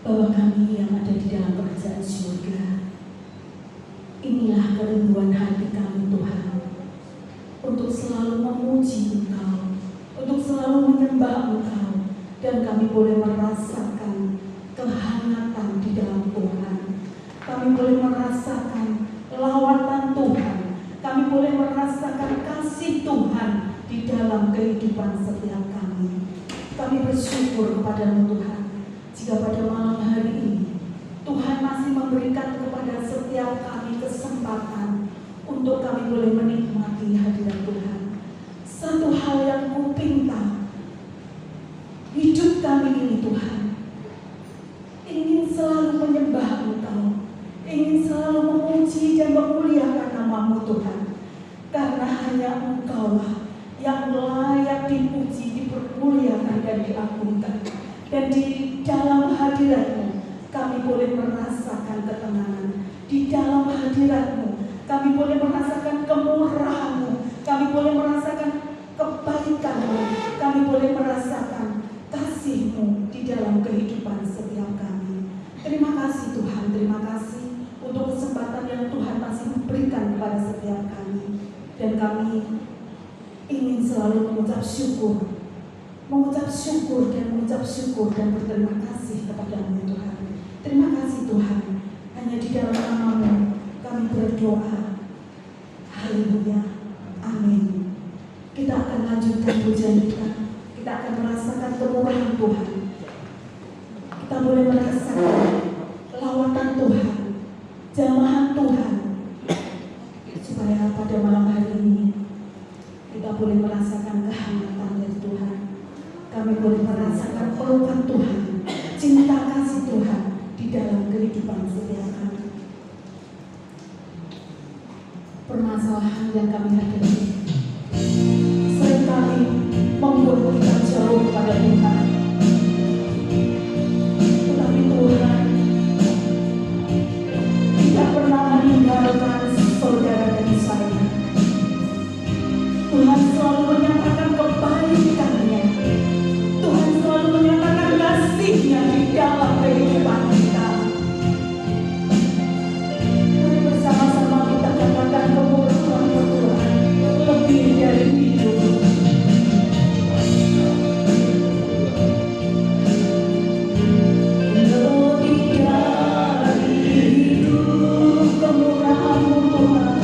Bapa kami yang ada di dalam kerajaan surga, inilah kerinduan hati kami Tuhan, untuk selalu memuji Engkau, untuk selalu menyembah Engkau, dan kami boleh merasakan kehangatan di dalam Tuhan. Kami boleh merasakan lawatan Tuhan, kami boleh merasakan kasih Tuhan di dalam kehidupan setiap kami. Kami bersyukur kepada-Mu Tuhan, jika pada malam hari ini Tuhan masih memberikan kepada setiap kami kesempatan untuk kami boleh menikmati hadirat Tuhan. Satu hal yang kupinta hidup kami ini Tuhan, ingin selalu menyembah Engkau, ingin selalu memuji dan memuliakan nama-Mu Tuhan, karena hanya Engkaulah yang layak dipuji, dipermuliakan dan diagungkan. Dan di dalam hadirat-Mu kami boleh merasakan ketenangan. Di dalam hadirat-Mu kami boleh merasakan kemurahan-Mu, kami boleh merasakan kebaikan-Mu, kami boleh merasakan kasih-Mu di dalam kehidupan setiap kami. Terima kasih Tuhan, terima kasih untuk kesempatan yang Tuhan masih berikan kepada setiap kami. Dan kami ingin selalu mengucap syukur dan berterima kasih kepada-Mu Tuhan. Terima kasih Tuhan, hanya di dalam nama-Mu kami berdoa. Haleluya, amin. Kita akan lanjutkan pujian kita akan merasakan kemurahan Tuhan, kita boleh merasakan lawatan Tuhan, jamahan Tuhan, supaya pada malam hari ini kita boleh merasakan kehangatan dari Tuhan. Kami boleh merasakan pelukan Tuhan, cinta kasih Tuhan di dalam kehidupan setiap kami. Permasalahan yang kami hadapi seringkali membuat kita jauh kepada Tuhan. Tetapi Tuhan tidak pernah meninggalkan saudara dan saya. Tuhan selalu menyatakan kebaikan-Nya. Tuhan selalu menyatakan kasih-Nya di dalam kehidupan kita. Mari bersama-sama kita katakan kemurahan Tuhan lebih dari hidup. Lebih dari hidup, kemurahan-Mu Tuhan.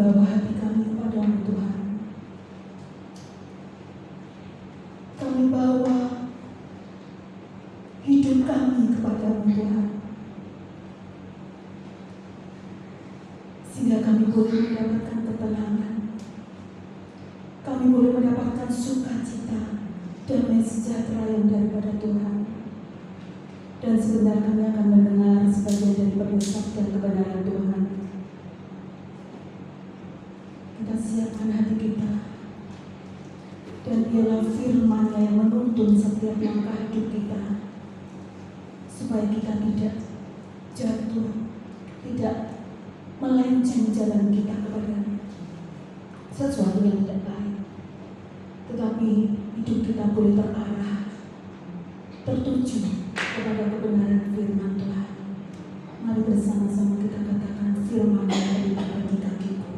bawa hati kami kepada-Mu Tuhan. Kami bawa hidup kami kepada-Mu Tuhan, sehingga kami boleh mendapatkan ketenangan, kami boleh mendapatkan sukacita, damai sejahtera yang daripada Tuhan. Dan sebentar kami akan mendengar sebagian daripada sabda kebenaran Tuhan. Kita siapkan hati kita, dan biarlah firman-Nya yang menuntun setiap langkah hidup kita, supaya kita tidak jatuh, tidak melenceng jalan kita kepada sesuatu yang tidak baik, tetapi hidup kita boleh terarah, tertuju kepada kebenaran firman Tuhan. Mari bersama-sama kita katakan firman dari bagi kakiku.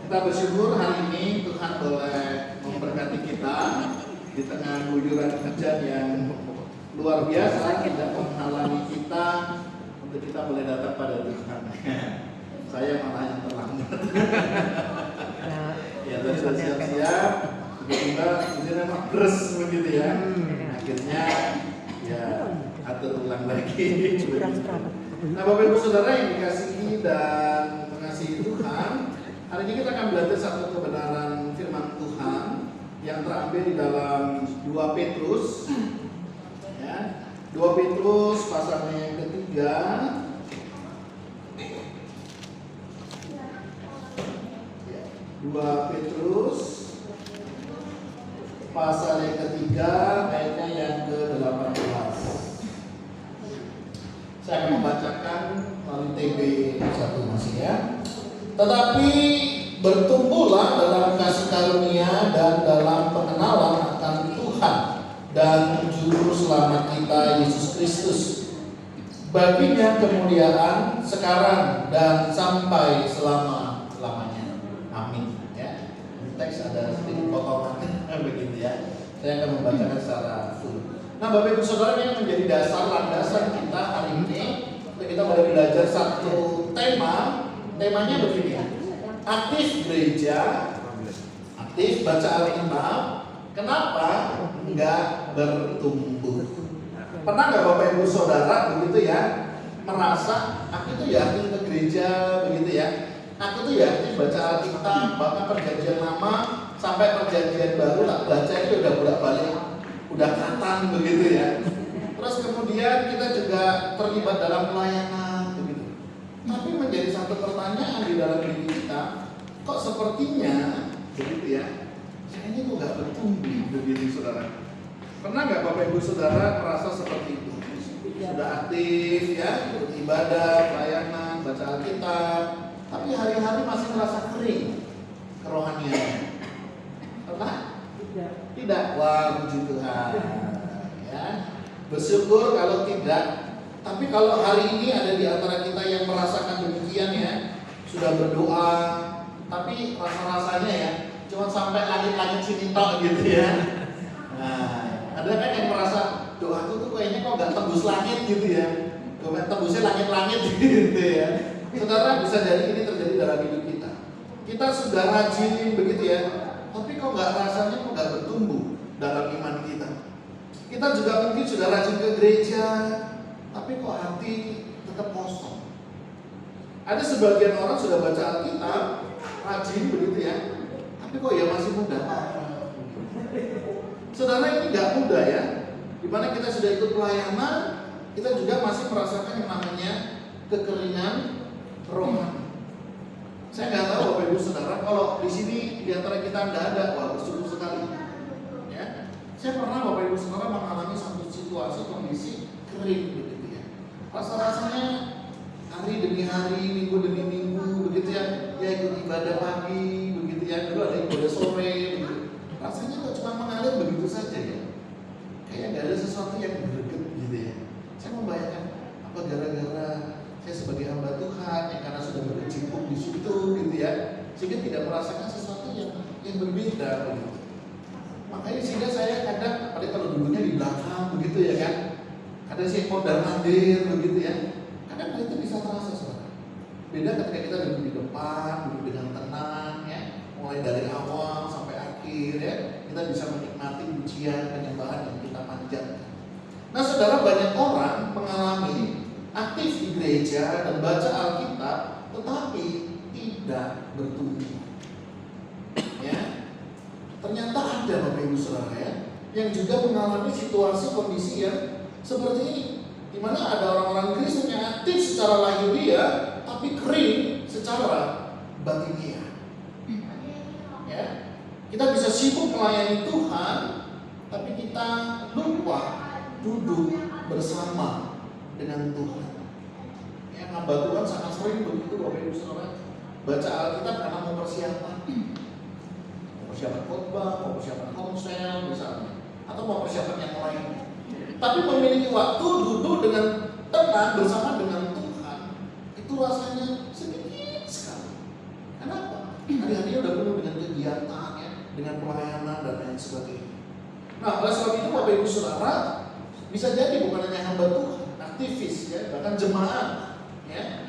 Kita bersyukur hari ini Tuhan boleh memberkati kita di tengah guyuran hujan yang luar biasa tidak menghalangi kita untuk kita boleh datang pada Tuhan. Saya malah yang terlambat. Ya tadi sudah siap-siap, tiba-tiba ini memang beres begitu ya. Akhirnya ya atur ulang lagi. Nah Bapak Ibu Saudara yang dikasihi dan mengasihi Tuhan, hari ini kita akan belajar satu kebenaran firman Tuhan yang terambil di dalam 2 Petrus ya, 2 Petrus pasalnya yang ketiga ya, 2 Petrus pasal yang ketiga ayatnya yang ke-18. Saya akan membacakan melalui TB 1 masih ya. Tetapi bertumbuhlah dalam kasih karunia dan dalam pengenalan akan Tuhan dan Juru Selamat kita Yesus Kristus. Baginya kemuliaan sekarang dan sampai selama-lamanya. Amin. Ya. Teks ada sedikit potongan begitu ya. Saya akan membacakan secara full. Nah, Bapak Ibu Saudara, yang menjadi dasar landasan kita hari ini untuk kita boleh belajar satu tema. Temanya begini. Aktif gereja, aktif baca Alkitab, kenapa enggak bertumbuh? Pernah nggak Bapak Ibu Saudara begitu ya merasa aku itu ya aktif ke gereja begitu ya, aku tuh ya aktif baca Alkitab, bahkan perjanjian lama sampai perjanjian baru tak baca itu udah bolak-balik, udah katam begitu ya. Terus kemudian kita juga terlibat dalam pelayanan begitu. Tapi menjadi satu pertanyaan di dalam diri kita, kok sepertinya begitu ya, saya ini kok nggak bertumbuh begitu Saudara. Pernah nggak Bapak Ibu Saudara merasa seperti itu? Sudah aktif ya, beribadah, pelayanan, baca Alkitab, tapi hari-hari masih merasa kering kerohaniannya. Pernah? Tidak. Wah, puji Tuhan. Ya, bersyukur kalau tidak. Tapi kalau hari ini ada di antara kita yang merasakan demikian ya, sudah berdoa, tapi rasa-rasanya ya cuma sampai langit-langit sini tok gitu ya. Nah, ada kan yang merasa doaku tuh kayaknya kok gak tembus langit gitu ya, tembusnya langit-langit gitu ya. Saudara, bisa jadi ini terjadi dalam hidup kita. Kita sudah rajin begitu ya, tapi kok nggak rasanya kok nggak bertumbuh dalam iman kita. Kita juga mungkin sudah rajin ke gereja, tapi kok hati tetap kosong. Ada sebagian orang sudah baca Alkitab, rajin begitu ya, tapi kok ya masih muda. Saudara, ini nggak mudah ya. Dimana kita sudah ikut pelayanan, kita juga masih merasakan yang namanya kekeringan rohani. Saya nggak tahu Bapak Ibu Saudara, kalau di sini di antara kita nggak ada, wah bersyukur sekali. Ya, saya pernah Bapak Ibu Saudara mengalami satu situasi kondisi kering begitu ya. Rasa-rasanya hari demi hari, minggu demi minggu begitu ya, ya ikut ibadah pagi begitu ya, dulu ada ibadah sore begitu. Rasanya kok cuma mengalir begitu saja ya. Kayak nggak ada sesuatu yang greget gitu ya. Saya membayangkan apa gara-gara saya sebagai hamba Tuhan yang karena sudah berkecimpung di situ gitu ya, sehingga tidak merasakan sesuatu yang berbeda begitu. Makanya sehingga saya kadang, apalagi kalau dulunya di belakang begitu ya kan, kadang saya mondar mandir begitu ya, kadang hal itu bisa terasa saudara. Beda ketika kita duduk di depan, duduk dengan tenang ya, mulai dari awal sampai akhir ya, kita bisa menikmati pujian penyembahan yang kita panjatkan. Nah saudara, banyak orang mengalami aktif di gereja dan baca Alkitab, tetapi tidak bertumbuh. Ya, ternyata ada Bapak Ibu Saudara ya, yang juga mengalami situasi kondisi yang seperti ini, di mana ada orang-orang Kristen yang aktif secara lahiriah, tapi kering secara batiniah. Ya, kita bisa sibuk melayani Tuhan, tapi kita lupa duduk bersama dengan Tuhan. Ya, hamba Tuhan sangat sering begitu Bapak Ibu Saudara, baca Alkitab karena mau persiapan khotbah, mau persiapan konsel misalnya, atau mau persiapan yang lain. Tapi memiliki waktu duduk dengan tenang bersama dengan Tuhan, itu rasanya sedikit sekali. Kenapa? Hari-harinya udah penuh dengan kegiatan ya, dengan pelayanan dan lain sebagainya. Nah, oleh sebab itu Bapak Ibu Saudara, bisa jadi bukan hanya hamba Tuhan, aktivis ya, bahkan jemaat ya,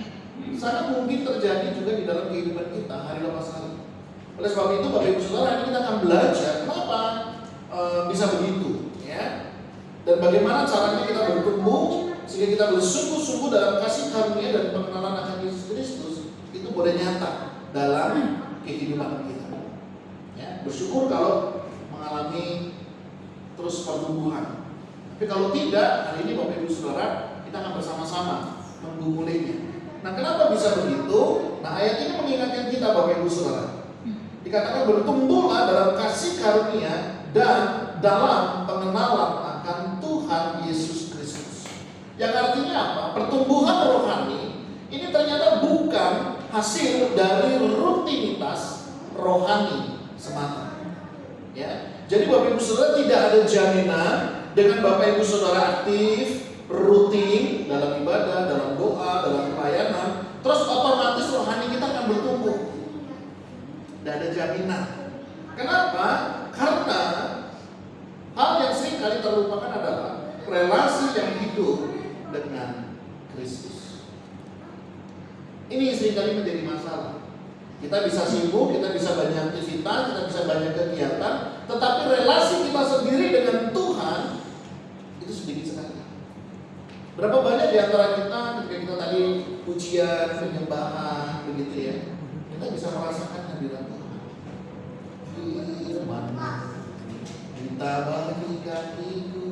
sangat mungkin terjadi juga di dalam kehidupan kita hari lepas hari. Oleh sebab itu Bapak Ibu Saudara, ini kita akan belajar kenapa bisa begitu ya, dan bagaimana caranya kita bertumbuh sehingga kita bersungguh-sungguh dalam kasih karunia dan pengenalan akan Yesus Kristus itu boleh nyata dalam kehidupan kita. Ya, bersyukur kalau mengalami terus pertumbuhan. Tapi kalau tidak, hari ini Bapak Ibu Saudara, kita akan bersama-sama menggumulinya. Nah, kenapa bisa begitu? Nah, ayat ini mengingatkan kita Bapak Ibu Saudara. Dikatakan bertumbuhlah dalam kasih karunia dan dalam pengenalan akan Tuhan Yesus Kristus. Yang artinya apa? Pertumbuhan rohani ini ternyata bukan hasil dari rutinitas rohani semata. Ya. Jadi Bapak Ibu Saudara, tidak ada jaminan dengan Bapak Ibu Saudara aktif, rutin dalam ibadah, dalam doa, dalam pelayanan, terus otomatis rohani kita akan bertumbuh. Tidak ada jaminan. Kenapa? Karena hal yang sering kali terlupakan adalah relasi yang hidup dengan Kristus. Ini yang sering kali menjadi masalah. Kita bisa sibuk, kita bisa banyak aktivitas, kita bisa banyak kegiatan, tetapi relasi kita sendiri dengan Tuhan itu sedikit sekali. Berapa banyak di antara kita ketika kita tadi ujian, penyembahan, begitu ya, kita bisa merasakan hadirat Tuhan. Firman kita bagi kakiku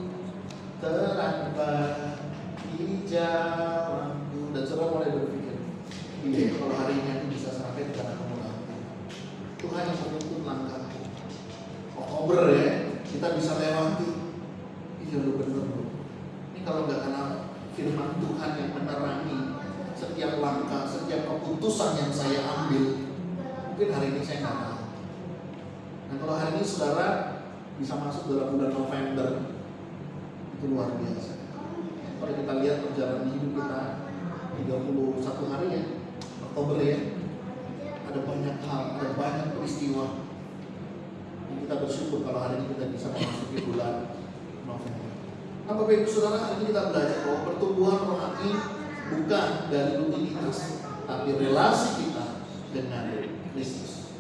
terang bagi jalanku, dan saudara mulai berpikir, iya, kalau hari ini aku bisa sampai di tanah kamu nanti, Tuhan yang menuntun langkahku. Oktober ya, kita bisa lewati. Iya, lu bener lu. Ini kalau nggak kenal firman Tuhan yang menerangi setiap langkah, setiap keputusan yang saya ambil, mungkin hari ini saya nggak tahu. Dan kalau hari ini saudara bisa masuk dalam bulan November, itu luar biasa. Kalau kita lihat perjalanan hidup kita 31 hari ya, Oktober ya, ada banyak hal, ada banyak peristiwa. Dan kita bersyukur kalau hari ini kita bisa memasuki bulan November. Nah, Bapak Ibu Saudara, hari ini kita belajar bahwa pertumbuhan rohani bukan dari rutinitas, tapi relasi kita dengan Kristus.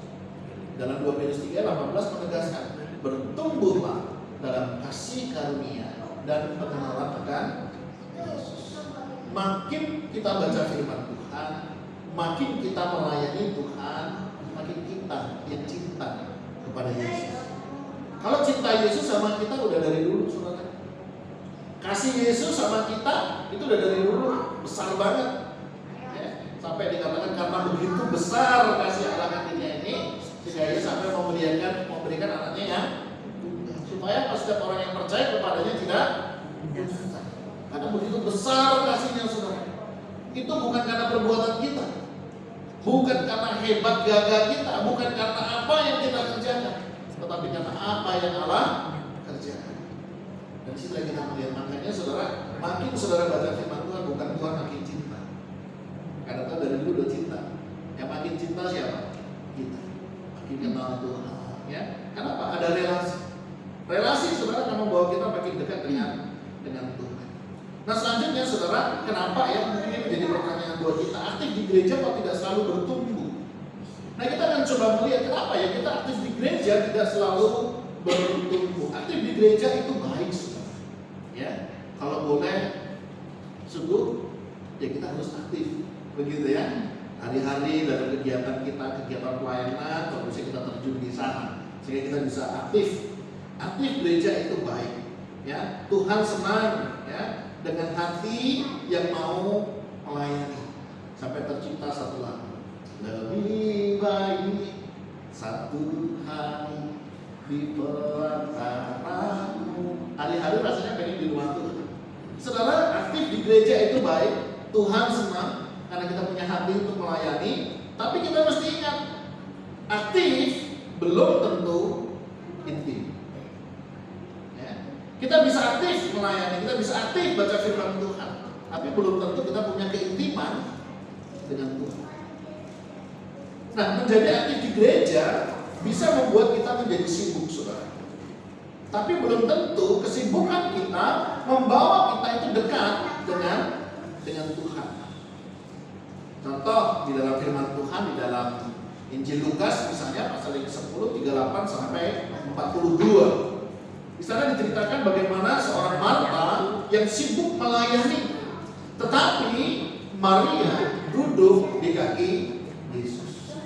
Dalam 2 Petrus 3:18 menegaskan, bertumbuhlah dalam kasih karunia dan pengenalan akan Yesus. Makin kita baca firman Tuhan, makin kita melayani Tuhan, makin kita yang cinta kepada Yesus. Kalau cinta Yesus sama kita udah dari dulu, saudara. Kasih Yesus sama kita itu udah dari dulu, besar banget. Ya, sampai dikatakan karena begitu besar kasih Allah ke dunia ini, sehingga Yesus sampai memberikan anaknya yang supaya setiap orang yang percaya kepadanya tidak binasa. Karena begitu besar kasihnya, saudara. Itu bukan karena perbuatan kita, bukan karena hebat gagah kita, bukan karena apa yang kita kerjakan, tetapi karena apa yang Allah kerjakan. Dan situ kita melihat, makanya saudara, makin saudara baca firman Tuhan, bukan Tuhan makin cinta. Karena Tuhan dari dulu udah cinta. Yang makin cinta siapa? Kita. Makin kenal Tuhan. Ya, kenapa? Ada relasi. Relasi saudara akan membawa kita makin dekat dengan Tuhan. Nah, selanjutnya saudara, kenapa ya, mungkin ini menjadi pertanyaan buat kita, aktif di gereja kok tidak selalu bertumbuh? Nah, kita akan coba melihat kenapa ya kita aktif di gereja tidak selalu bertumbuh. Aktif di gereja itu baik, saudara. Ya, kalau boleh sungguh ya kita harus aktif, begitu ya. Hari-hari dalam kegiatan kita, kegiatan pelayanan, kalau bisa kita terjun di sana, sehingga kita bisa aktif. Aktif gereja itu baik, ya. Tuhan senang, ya, dengan hati yang mau melayani. Sampai tercipta satu lagu, lebih baik satu hari di pelataranmu. Hari-hari rasanya pengen di rumah Tuhan. Saudara, aktif di gereja itu baik, Tuhan senang karena kita punya hati untuk melayani. Tapi kita mesti ingat, aktif belum tentu intim. Kita bisa aktif melayani, kita bisa aktif baca firman Tuhan, tapi belum tentu kita punya keintiman dengan Tuhan. Nah, menjadi aktif di gereja bisa membuat kita menjadi sibuk, saudara. Tapi belum tentu kesibukan kita membawa kita itu dekat dengan Tuhan. Contoh di dalam firman Tuhan di dalam Injil Lukas misalnya pasal 10 38 sampai 42. Di sana diceritakan bagaimana seorang Marta yang sibuk melayani, tetapi Maria duduk di kaki Yesus.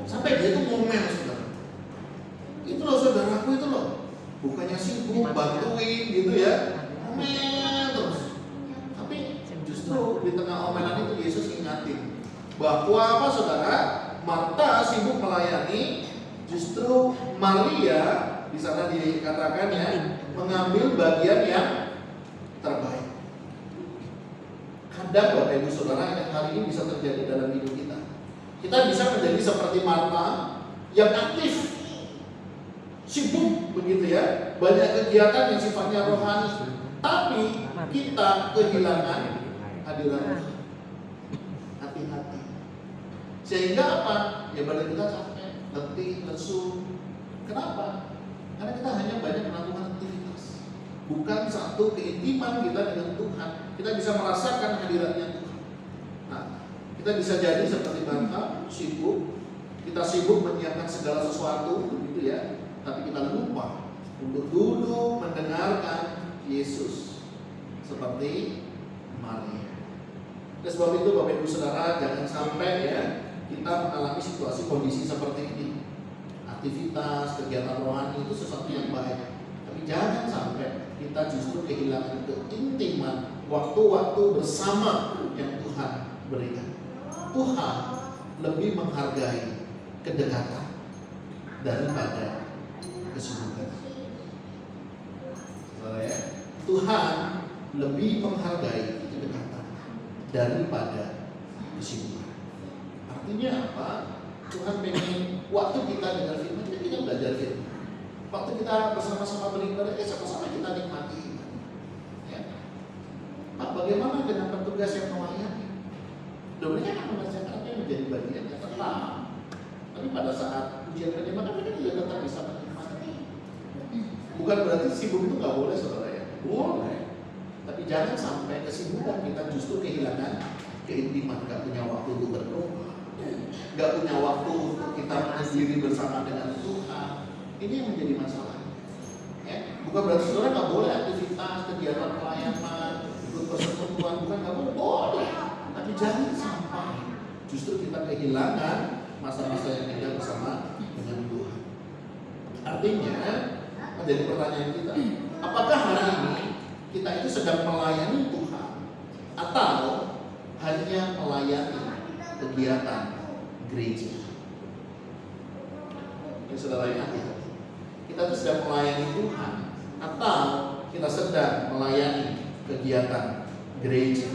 Sampai dia itu ngomel, saudara. Itu loh saudaraku itu loh. Bukannya sibuk bantuin gitu ya, ngomel terus. Tapi justru di tengah omelan itu Yesus ingatin bahwa apa saudara? Marta sibuk melayani, justru Maria di sana dikatakan ya mengambil bagian yang terbaik. Kadang Bapak Ibu Saudara yang hari ini bisa terjadi dalam hidup kita. Kita bisa menjadi seperti Marta yang aktif, sibuk begitu ya, banyak kegiatan yang sifatnya rohani, tapi kita kehilangan hadirat Tuhan. Hati-hati. Sehingga apa? Ya badan kita capek, letih, lesu. Kenapa? Karena kita hanya banyak melakukan aktivitas, bukan satu keintiman kita dengan Tuhan. Kita bisa merasakan hadiratnya Tuhan. Nah, kita bisa jadi seperti Marta, sibuk. Kita sibuk menyiapkan segala sesuatu, begitu ya. Tapi kita lupa untuk duduk mendengarkan Yesus seperti Maria. Oleh sebab itu Bapak Ibu Saudara, jangan sampai ya kita mengalami situasi kondisi seperti ini. Aktivitas, kegiatan rohani itu sesuatu yang baik, tapi jangan sampai kita justru kehilangan keintiman waktu-waktu bersama yang Tuhan berikan. Tuhan lebih menghargai kedekatan daripada kesibukan. Tuhan lebih menghargai kedekatan daripada kesibukan. Artinya apa? Tuhan pengen waktu kita dengar firman, kita belajar firman. Waktu kita bersama-sama beribadah, sama-sama kita nikmati iman. Ya. Pak, bagaimana dengan petugas yang melayani? Mereka akan mengerjakan apa yang menjadi bagiannya tetap. Tapi pada saat ujian penyembahan mereka juga tetap bisa menikmati. Bukan berarti sibuk itu nggak boleh, saudara ya. Boleh. Tapi jangan sampai kesibukan kita justru kehilangan keintiman, nggak punya waktu untuk berdoa, nggak punya waktu untuk kita sendiri bersama dengan Tuhan. Ini yang menjadi masalah. Ya, bukan berarti saudara nggak boleh aktivitas, kegiatan pelayanan, ikut persekutuan, bukan nggak boleh, boleh. Tapi jangan sampai justru kita kehilangan masa-masa yang kita bersama dengan Tuhan. Artinya menjadi pertanyaan kita, apakah hari ini kita itu sedang melayani Tuhan atau hanya melayani kegiatan gereja? Yang saudara ingat ya, kita itu sedang melayani Tuhan atau kita sedang melayani kegiatan gereja?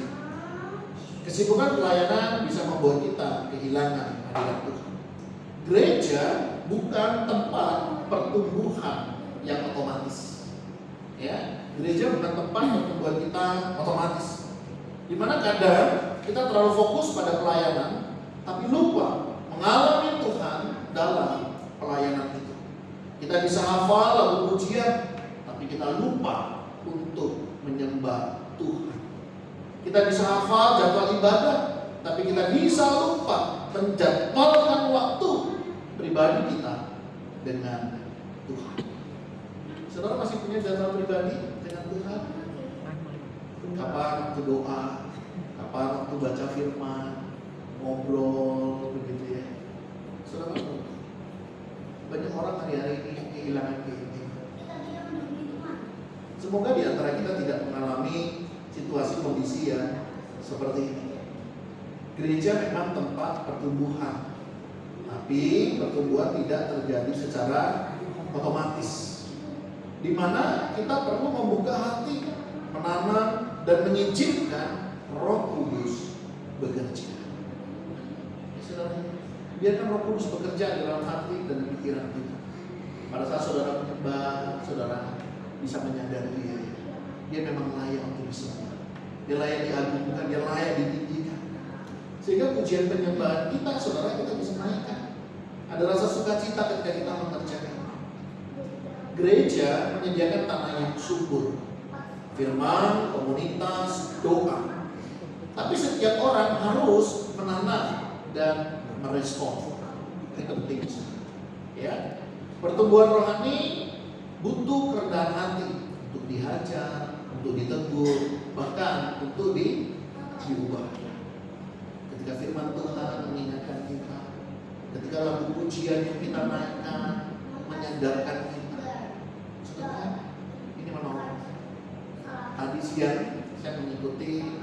Kesibukan pelayanan bisa membuat kita kehilangan hadirat Tuhan. Gereja bukan tempat pertumbuhan yang otomatis. Ya, gereja bukan tempat pertumbuhan kita otomatis. Dimana kadang kita terlalu fokus pada pelayanan, tapi lupa mengalami Tuhan dalam pelayanan itu. Kita bisa hafal lagu pujian, tapi kita lupa untuk menyembah Tuhan. Kita bisa hafal jadwal ibadah, tapi kita bisa lupa menjadwalkan waktu pribadi kita dengan Tuhan. Saudara masih punya jadwal pribadi dengan Tuhan? Kapan waktu doa, kapan waktu baca firman, ngobrol, begitu ya. Saudara, banyak orang hari-hari ini kehilangan keintiman. Semoga di antara kita tidak mengalami situasi kondisi yang seperti ini. Gereja memang tempat pertumbuhan, tapi pertumbuhan tidak terjadi secara otomatis, di mana kita perlu membuka hati, menanam dan mengizinkan Roh Kudus bekerja. Biarkan Roh Kudus bekerja dalam hati dan pikiran kita. Pada saat saudara menyembah, saudara bisa menyadari dia memang layak untuk disembah. Dia layak diagungkan, dia layak ditinggikan. Sehingga pujian penyembahan kita, saudara, kita bisa naikkan. Ada rasa sukacita ketika kita mengerjakan. gereja menyediakan tanah yang subur, firman, komunitas, doa. Tapi setiap orang harus menanam dan merespon. Ini penting. Ya, pertumbuhan rohani butuh kerendahan hati untuk dihajar, untuk ditegur, bahkan untuk diubah. Ketika firman Tuhan mengingatkan kita, ketika lagu pujian yang kita naikkan menyadarkan kita, saudara, ini menolong. Tadi siang saya mengikuti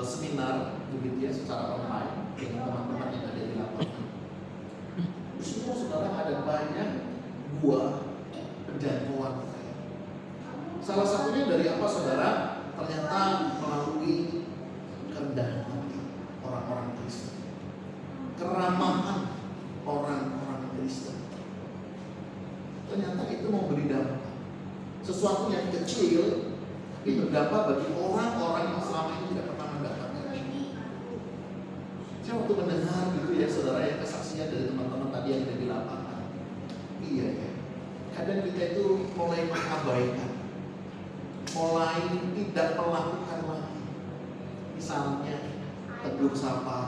seminar begitu ya secara online dengan teman-teman yang ada di lapangan. Di situ saudara ada banyak buah penjangkauan. Salah satunya dari apa saudara? Ternyata melalui kerendahan hati orang-orang Kristen, keramahan orang-orang Kristen. Ternyata itu memberi dampak. Sesuatu yang kecil tapi berdampak bagi orang-orang yang selama ini tidak pernah mendapatkan. Saya waktu mendengar gitu ya saudara ya, kesaksian dari teman-teman tadi yang ada di lapangan. Iya ya, kadang kita itu mulai mengabaikan, mulai tidak melakukan lagi. Misalnya tegur sapa,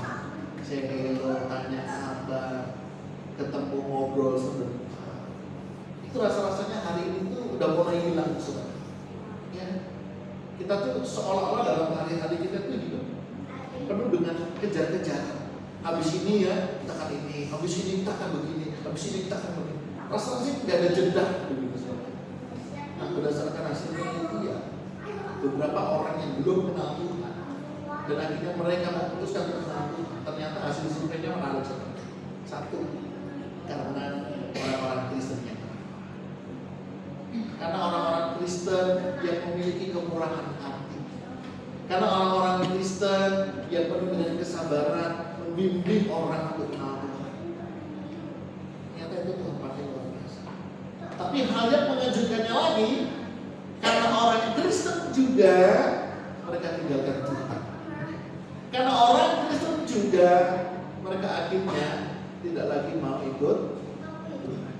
saya hello, tanya kabar, ketemu ngobrol sebentar. Itu rasa-rasanya hari ini tuh udah mulai hilang saudara. Ya, kita tuh seolah-olah dalam hari-hari kita tuh juga penuh dengan kejar-kejaran. Habis ini ya kita akan ini, habis ini kita akan begini, habis ini kita akan begini. Rasanya tidak ada jeda begitu saudara. Nah, berdasarkan hasilnya itu ya beberapa orang yang belum kenal Tuhan dan akhirnya mereka memutuskan untuk kenal Tuhan. Ternyata hasil surveinya menarik saudara. Satu, karena orang-orang Kristen yang karena orang-orang Kristen yang memiliki kemurahan hati, karena orang-orang Kristen yang penuh dengan kesabaran membimbing orang untuk kenal Tuhan. Ternyata itu Tuhan pakai luar biasa. Tapi hal yang mengejutkannya lagi, karena orang Kristen juga mereka tinggalkan Tuhan. Karena orang Kristen juga mereka akhirnya tidak lagi mau ikut Tuhan.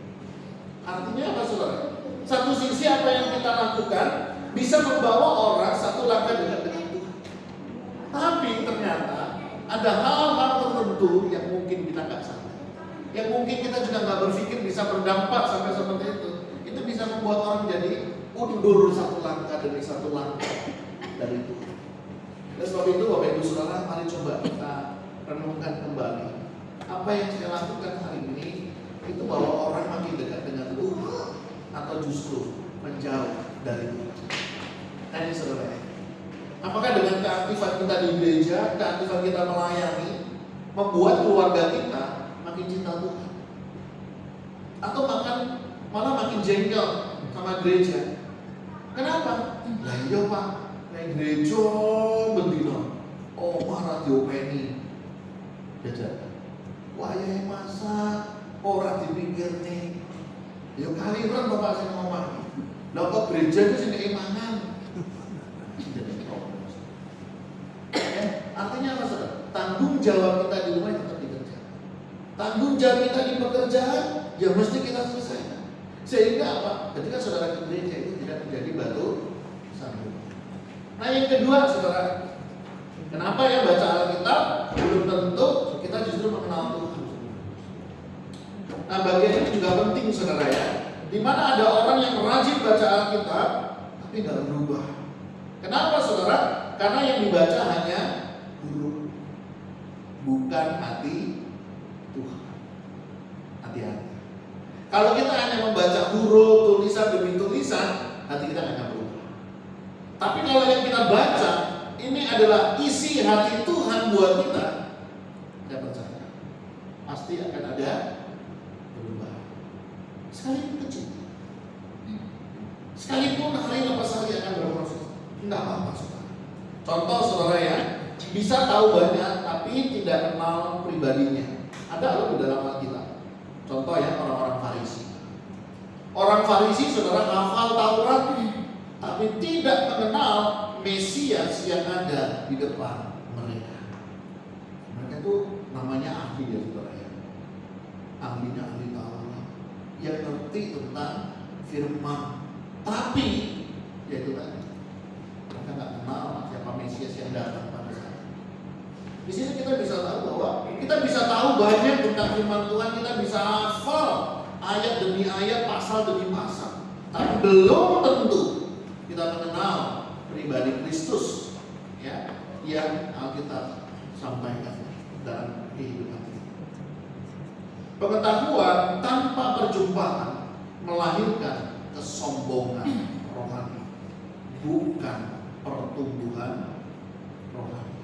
Artinya apa saudara? Satu sisi apa yang kita lakukan bisa membawa orang satu langkah dekat dengan Tuhan. Tapi ternyata ada hal-hal tertentu yang mungkin kita nggak sadar, yang mungkin kita juga nggak berpikir bisa berdampak sampai seperti itu. Itu bisa membuat orang jadi undur satu langkah demi satu langkah dari Tuhan. Dan sebab itu Bapak Ibu Saudara, mari coba kita renungkan kembali apa yang saya lakukan hari ini itu bahwa orang makin dekat dengan Tuhan atau justru menjauh dari Tuhan. Nah ini saudara, apakah dengan keaktifan kita di gereja, keaktifan kita melayani, membuat keluarga kita makin cinta Tuhan, atau malah makin jengkel sama gereja? Kenapa? Lah iya Pak, naik gereja bendino, oh marah diopeni, jajan, wayai masak, orang dipikir nih. Ya kali kan bapak saya ngomong, lah kok gereja itu sini keimanan. Artinya apa saudara? Tanggung jawab kita di rumah tetap dikerjakan. Tanggung jawab kita di pekerjaan ya mesti kita selesaikan. Sehingga apa? Ketika saudara ke gereja itu tidak menjadi batu sandungan. Nah yang kedua saudara, kenapa ya baca Alkitab belum tentu kita justru mengenal Tuhan. Nah bagian ini juga penting saudara ya. Di mana ada orang yang rajin baca Alkitab tapi nggak berubah. Kenapa saudara? Karena yang dibaca hanya huruf, bukan hati Tuhan. Hati-hati. Kalau kita hanya membaca huruf, tulisan demi tulisan, hati kita nggak berubah. Tapi kalau yang kita baca ini adalah isi hati Tuhan buat kita, saya percaya pasti akan ada berubah. Sekalipun kecil, sekalipun hari lepas hari akan berproses, enggak apa-apa saudara. Contoh saudara ya, bisa tahu banyak tapi tidak kenal pribadinya. Ada loh di dalam Alkitab. Contoh ya orang-orang Farisi. Orang Farisi saudara hafal Taurat tapi tidak mengenal Mesias yang ada di depan mereka. Mereka itu namanya ahli ya saudara ya. Ahlinya ahli Taurat yang ngerti tentang firman. Tapi yaitu tadi, mereka nggak kenal siapa Mesias yang datang pada saat itu. Di sini kita bisa tahu bahwa kita bisa tahu banyak tentang firman Tuhan, kita bisa hafal ayat demi ayat, pasal demi pasal. Tapi belum tentu kita mengenal pribadi Kristus, ya, yang Alkitab sampaikan dalam kehidupan kita. Pengetahuan tanpa perjumpaan melahirkan kesombongan rohani, bukan pertumbuhan rohani.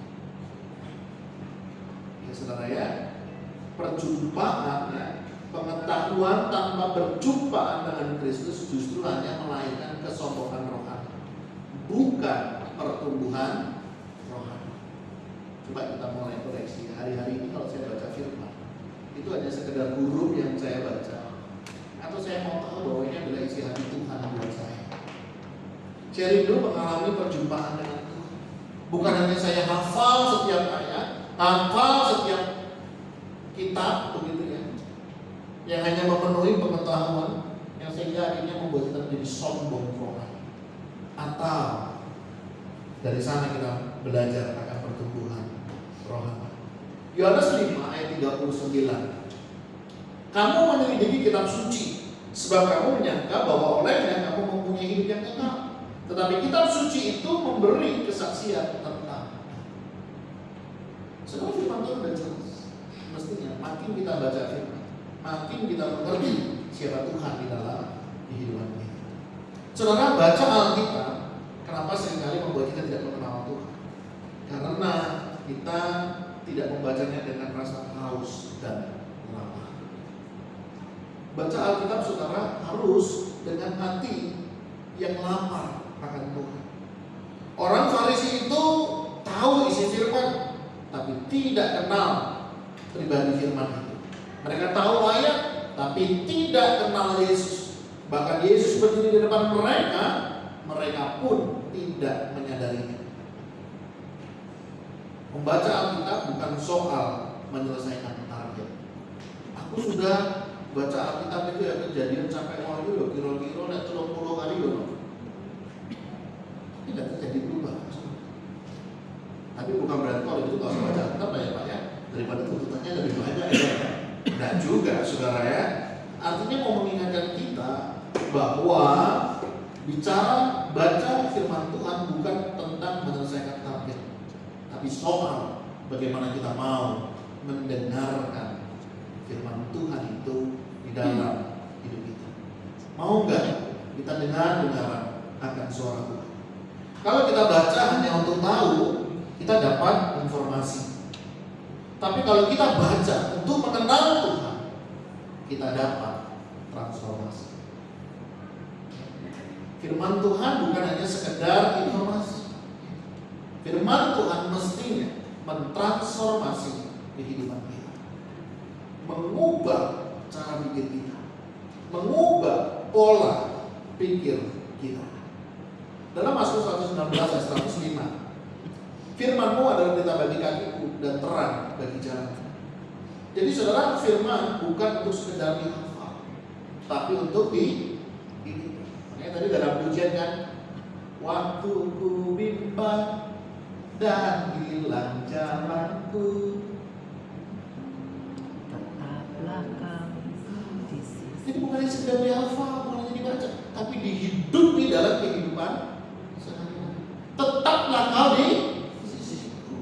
Ya saudara ya, perjumpaan, ya, pengetahuan tanpa berjumpaan dengan Kristus justru hanya melahirkan kesombongan rohani, bukan pertumbuhan rohani. Coba kita mulai koreksi. Hari-hari ini kalau saya baca firman, itu hanya sekedar huruf yang saya baca, atau saya mau tahu bahwa ini adalah isi hati Tuhan buat saya. Saya rindu mengalami perjumpaan dengan Tuhan. Bukan hanya saya hafal setiap ayat, hafal setiap kitab, begitu ya, yang hanya memenuhi pengetahuan yang sehingga akhirnya membuat kita menjadi sombong rohani. Atau dari sana kita belajar akan pertumbuhan rohani. Yohanes 5 ayat 39. Kamu menyelidiki kitab suci, sebab kamu menyangka bahwa olehnya kamu mempunyai hidup yang kekal. Tetapi kitab suci itu memberi kesaksian tentang. Sebab firman Tuhan sudah jelas. Mestinya makin kita baca firman, makin kita mengerti siapa Tuhan di dalam kehidupan kita. Saudara, baca Alkitab, kenapa seringkali membuat kita tidak mengenal Tuhan? Karena kita tidak membacanya dengan rasa haus dan lapar. Baca Alkitab saudara harus dengan hati yang lapar akan Tuhan. Orang Farisi itu tahu isi firman, tapi tidak kenal pribadi firman itu. Mereka tahu ayat, tapi tidak kenal Yesus. Bahkan Yesus berdiri di depan mereka, mereka pun tidak menyadarinya. Membaca Alkitab bukan soal menyelesaikan target. Aku sudah baca Alkitab itu ya Kejadian sampai wahyu loh, kira-kira lihat 30 kali loh. Tidak terjadi berubah. Tapi bukan berarti kalau itu kalau baca Alkitab ya Pak ya, daripada tuntutannya lebih banyak ya. Dan juga saudara ya, artinya mau mengingatkan kita bahwa bicara baca firman Tuhan bukan tentang menyelesaikan target, tapi soal bagaimana kita mau mendengarkan firman Tuhan itu di dalam hidup kita. Mau nggak kita dengar akan suara Tuhan? Kalau kita baca hanya untuk tahu, kita dapat informasi. Tapi kalau kita baca untuk mengenal Tuhan, kita dapat transformasi. Firman Tuhan bukan hanya sekedar informasi. Firman Tuhan mestinya mentransformasi kehidupan kita, mengubah cara pikir kita, mengubah pola pikir kita. Dalam Mazmur 119 ayat 105, firman-Mu adalah pelita bagi kakiku dan terang bagi jalanku. Jadi saudara, firman bukan untuk sekedar dihafal, tapi untuk dihidupi. Makanya tadi dalam pujian kan, waktu ku bimbang dan hilang jalanku, tetaplah kami di sisi. jadi bukan hanya sekedar dihafal, bukan hanya dibaca, tapi dihidupi dalam kehidupan sehari-hari. Tetaplah kau di sisiku,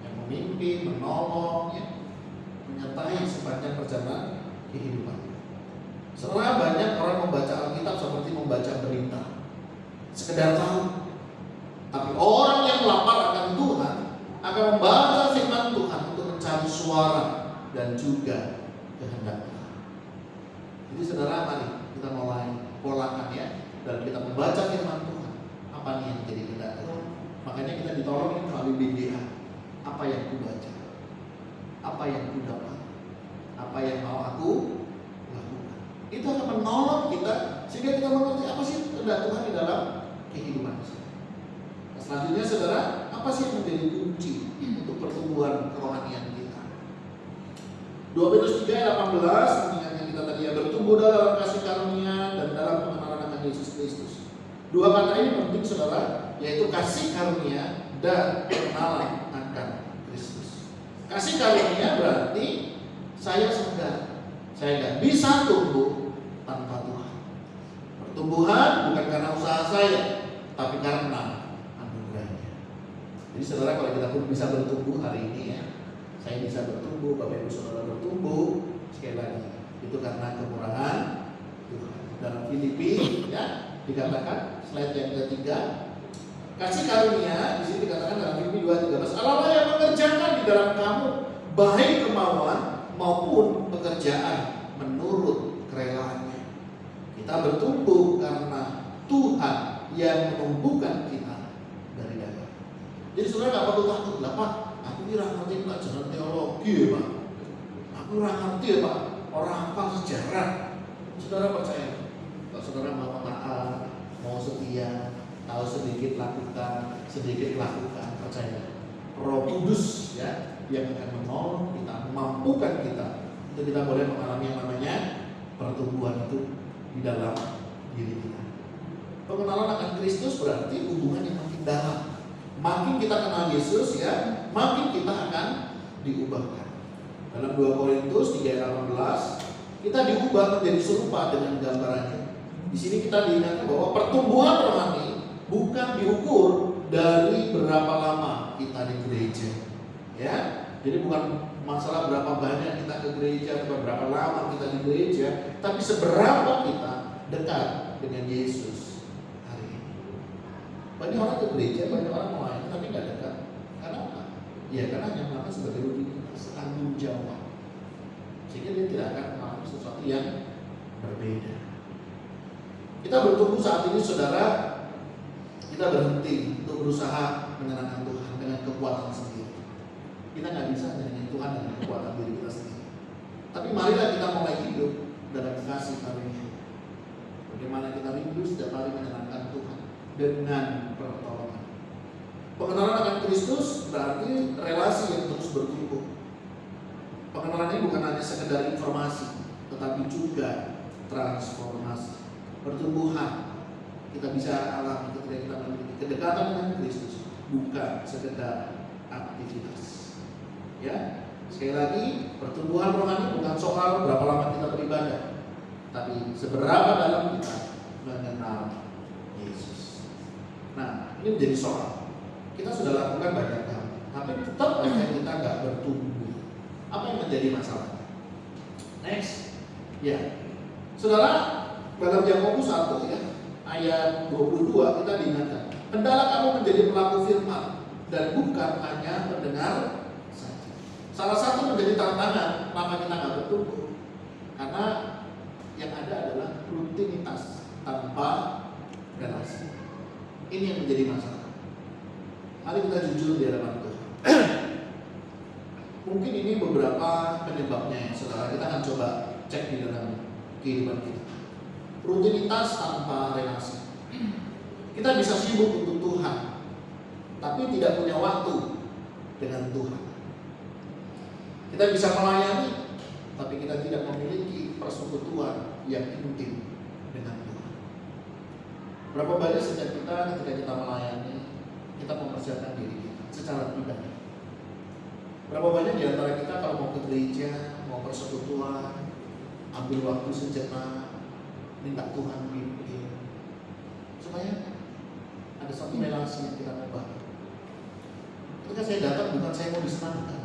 yang memimpin, menolong, ya, menyertai sepanjang perjalanan kehidupan. Setelah banyak orang membaca Alkitab seperti membaca berita, sekedar tahu. Tapi orang yang lapar akan Tuhan akan membaca firman Tuhan untuk mencari suara dan juga kehendak Tuhan. Jadi saudara, mari kita mulai polakan ya dalam kita membaca firman Tuhan. Apa nih yang menjadi kehendak Tuhan? Makanya kita ditolong melalui BDA. Apa yang ku baca? Apa yang ku dapat? Apa yang mau aku lakukan? Itu akan menolong kita sehingga kita mengerti apa sih kehendak Tuhan di dalam kehidupan kita. Selanjutnya saudara, apa sih yang menjadi kunci untuk pertumbuhan kerohanian kita? 2 Petrus 3 ayat 18 mengingatkan kita tadi ya, bertumbuh dalam kasih karunia dan Yesus Kristus. Dua kata ini penting saudara, yaitu kasih karunia dan pengenalan akan Kristus. Kasih karunia berarti saya sadar, saya nggak bisa tumbuh tanpa Tuhan. Pertumbuhan bukan karena usaha saya, tapi karena anugerahnya. Jadi saudara, kalau kita pun bisa bertumbuh hari ini ya, saya bisa bertumbuh, Bapak Ibu Saudara bertumbuh, sekali lagi itu karena kemurahan Tuhan. Dalam Filipi ya dikatakan, slide yang ketiga, kasih karunia di sini dikatakan dalam Filipi 2:13, Allah yang mengerjakan di dalam kamu baik kemauan maupun pekerjaan menurut kerelaannya. Kita bertumbuh karena Tuhan yang menumbuhkan kita dari dalam. Jadi saudara nggak perlu takut lah, Pak. Aku kira ngerti pelajaran teologi ya, Pak. Aku kurang ngerti ya, Pak. Orang hafal sejarah. Saudara percaya, kalau saudara mau taat, mau setia, tahu sedikit lakukan, sedikit lakukan, percaya. Roh Kudus ya yang akan menolong kita, memampukan kita untuk kita boleh mengalami yang namanya pertumbuhan itu di dalam diri kita. Pengenalan akan Kristus berarti hubungan yang makin dalam. Makin kita kenal Yesus ya, makin kita akan diubahkan. Dalam 2 Korintus 3:18 kita diubah menjadi serupa dengan gambarannya. Di sini kita diingatkan bahwa pertumbuhan rohani bukan diukur dari berapa lama kita di gereja. Ya, jadi bukan masalah berapa banyak kita ke gereja, berapa lama kita di gereja, tapi seberapa kita dekat dengan Yesus hari ini. Banyak orang ke gereja, banyak orang melayani, tapi nggak dekat. Karena apa? Ya karena hanya melakukan sebagai rutinitas, tanggung jawab, sehingga dia tidak akan melakukan sesuatu yang berbeda. Kita bertumbuh saat ini, saudara. Kita berhenti untuk berusaha menyenangkan Tuhan dengan kekuatan sendiri. Kita nggak bisa menyenangkan Tuhan dengan kekuatan diri kita sendiri. Tapi marilah kita mulai hidup dalam kasih karunia. Bagaimana kita rindu setiap hari menyenangkan Tuhan dengan pertolongan. Pengenalan akan Kristus berarti relasi yang terus bertumbuh. Pengenalan ini bukan hanya sekedar informasi, tetapi juga transformasi, pertumbuhan. Kita bisa alami ketika kita memiliki kedekatan dengan Kristus, bukan sekedar aktivitas. Ya, sekali lagi, pertumbuhan rohani bukan soal berapa lama kita beribadah, tapi seberapa dalam kita mengenal Yesus. Nah, ini menjadi soal. Kita sudah lakukan banyak hal, tapi tetap aja kita nggak bertumbuh. Apa yang menjadi masalah? Next, ya, saudara, dalam Yakobus 1 ya, ayat 22 kita diingatkan, hendaklah kamu menjadi pelaku firman dan bukan hanya pendengar saja. Salah satu menjadi tantangan kenapa kita nggak bertumbuh, karena yang ada adalah rutinitas tanpa relasi. Ini yang menjadi masalah. Mari kita jujur di hadapan Tuhan. Mungkin ini beberapa penyebabnya ya, saudara. Kita akan coba cek di dalam kehidupan kita. Rutinitas tanpa relasi. Kita bisa sibuk untuk Tuhan, tapi tidak punya waktu dengan Tuhan. Kita bisa melayani, tapi kita tidak memiliki persekutuan yang intim dengan Tuhan. Berapa banyak sejak kita ketika kita melayani, kita mempersiapkan diri kita secara pribadi. Berapa banyak di antara kita kalau mau ke gereja, mau persekutuan, ambil waktu sejenak, minta Tuhan pimpin, supaya ada satu relasi yang kita membangun. Ketika saya datang bukan saya mau disenangkan,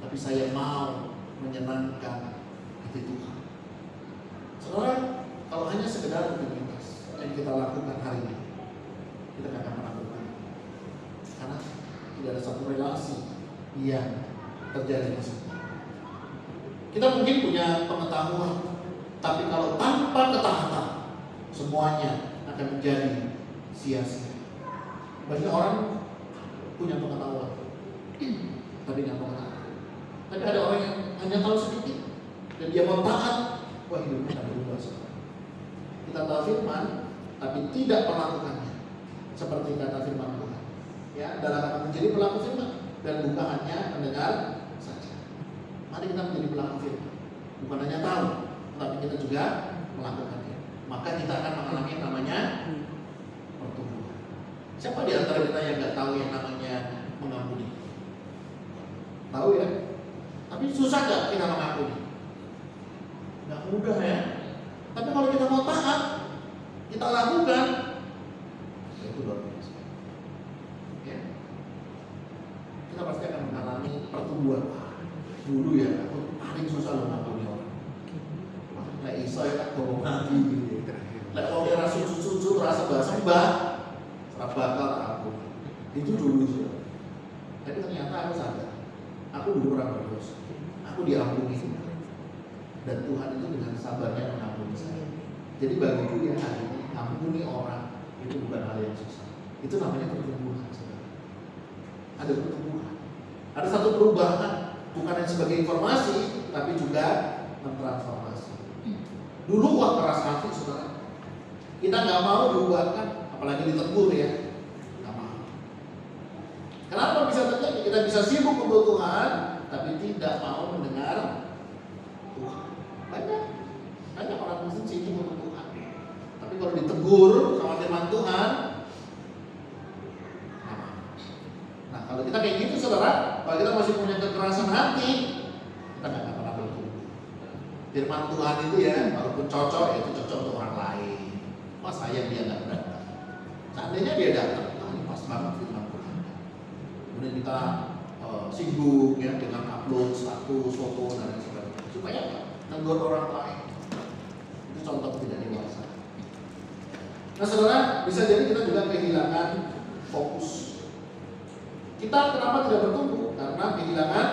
tapi saya mau menyenangkan hati Tuhan. Saudara, kalau hanya sekedar rutinitas yang kita lakukan hari ini, kita tidak akan melakukan, karena tidak ada satu relasi yang terjadi di situ. Kita mungkin punya pengetahuan, tapi kalau tanpa ketaatan, semuanya akan menjadi sia-sia. Banyak orang punya pengetahuan, tapi nggak mau taat. Tapi ada orang yang hanya tahu sedikit dan dia mau taat, wah hidupnya tak berubah. Kita tahu firman, tapi tidak melakukannya. Seperti kata firman Tuhan, ya, dalam akan menjadi pelaku firman dan bukan hanya mendengar saja. Mari kita menjadi pelaku firman, bukan hanya tahu, tapi kita juga melakukannya. maka kita akan mengalami yang namanya pertumbuhan. Siapa di antara kita yang nggak tahu yang namanya mengampuni? Tahu ya? Tapi susah nggak kita mengampuni? Nggak mudah ya. Tapi kalau kita mau taat, kita lakukan, ya itu luar biasa. Ya. Kita pasti akan mengalami pertumbuhan. Dulu ya, aku paling susah loh mengampuni orang. Nah, iso ya tak ngomong mati gitu. Lek wong ora susu-susu rasa sembah, ora bakal aku. Itu dulu sih. Tapi ternyata aku sadar, aku dulu orang berdosa. Aku diampuni. Dan Tuhan itu dengan sabarnya mengampuni saya. Jadi bagiku ya hari ini ampuni orang itu bukan hal yang susah. Itu namanya pertumbuhan, saudara. Ada pertumbuhan. Ada satu perubahan, bukan hanya sebagai informasi, tapi juga mentransformasi. Dulu wah keras hati, saudara. Kita nggak mau diubahkan, apalagi ditegur ya. Nggak mau. Kenapa bisa terjadi? Kita bisa sibuk untuk Tuhan, tapi tidak mau mendengar Tuhan. Banyak orang Kristen sibuk untuk Tuhan. Tapi kalau ditegur sama firman Tuhan, nggak mau. Nah kalau kita kayak gitu, saudara, kalau kita masih punya kekerasan hati, kita nggak akan pernah bertumbuh. Firman Tuhan itu ya, walaupun cocok, ya itu cocok untuk orang lain. Wah sayang dia nggak datang. Seandainya dia datang, ini pas banget firman Tuhan. Kemudian kita sibuk ya dengan upload status, foto dan lain sebagainya. Supaya apa? Negur orang lain. Itu contoh tidak dewasa. Nah saudara, bisa jadi kita juga kehilangan fokus. Kita kenapa tidak bertumbuh? Karena kehilangan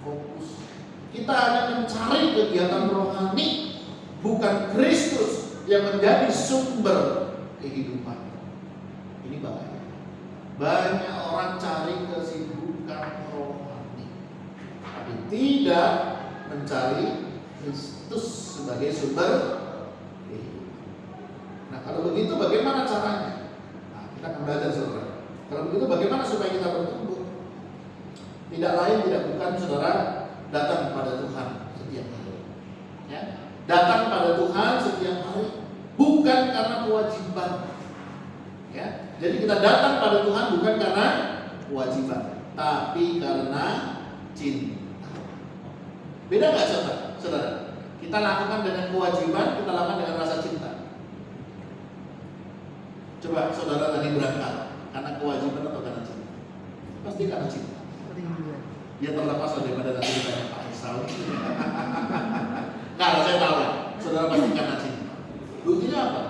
fokus. Kita hanya mencari kegiatan rohani, bukan Kristus yang menjadi sumber kehidupan. Ini bahaya. Banyak orang cari kesibukan rohani, tapi tidak mencari Kristus sebagai sumber kehidupan. Nah kalau begitu bagaimana caranya? Nah, kita akan belajar saudara. Kalau begitu bagaimana supaya kita bertumbuh? Tidak lain tidak bukan saudara datang pada Tuhan setiap hari. Ya, datang pada Tuhan setiap hari bukan karena kewajiban. Ya, jadi kita datang pada Tuhan bukan karena kewajiban, tapi karena cinta. Beda nggak saudara? Kita lakukan dengan kewajiban, kita lakukan dengan rasa cinta. Coba saudara tadi berangkat karena kewajiban atau karena cinta? Pasti karena cinta. Ya terlepas daripada nanti ditanya Pak Isal. Nah, saya tahu, saudara pasti karena cinta. Buktinya apa?